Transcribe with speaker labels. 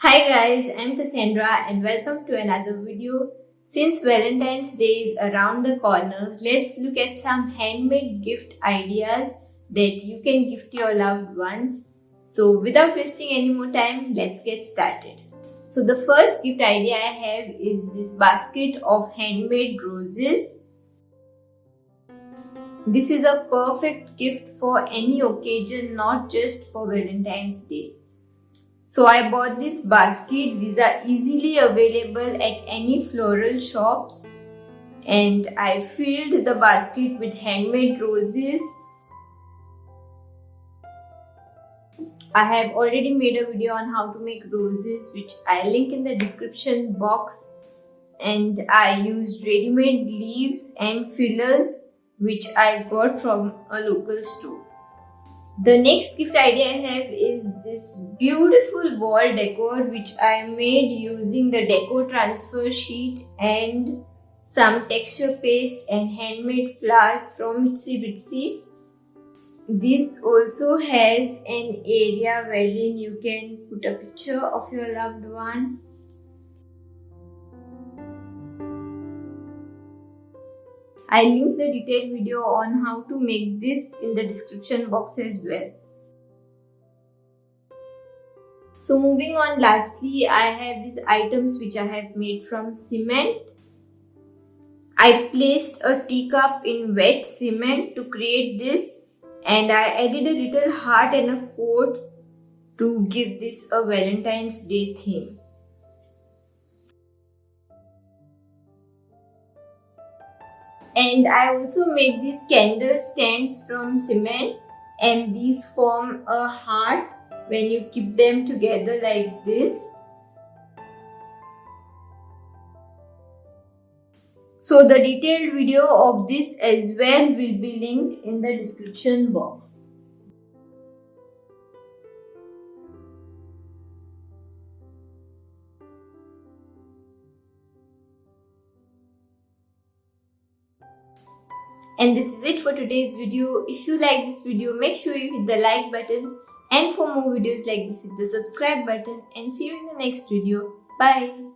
Speaker 1: Hi guys, I'm Cassandra and welcome to another video. Since Valentine's Day is around the corner, let's look at some handmade gift ideas that you can gift your loved ones. So without wasting any more time, let's get started. So the first gift idea I have is this basket of handmade roses. This is a perfect gift for any occasion, not just for Valentine's Day. So I bought this basket. These are easily available at any floral shops, and I filled the basket with handmade roses. I have already made a video on how to make roses, which I link in the description box, and I used ready-made leaves and fillers which I got from a local store. The next gift idea I have is this beautiful wall decor which I made using the Decor transfer sheet and some texture paste and handmade flowers from itsy. This also has an area wherein you can put a picture of your loved one. I link the detailed video on how to make this in the description box as well. So moving on, lastly, I have these items which I have made from cement. I placed a teacup in wet cement to create this, and I added a little heart and a quote to give this a Valentine's Day theme. And I also made these candle stands from cement, and these form a heart when you keep them together like this. So the detailed video of this as well will be linked in the description box. And this is it for today's video. If you like this video, make sure you hit the like button, and for more videos like this, hit the subscribe button, and see you in the next video. Bye.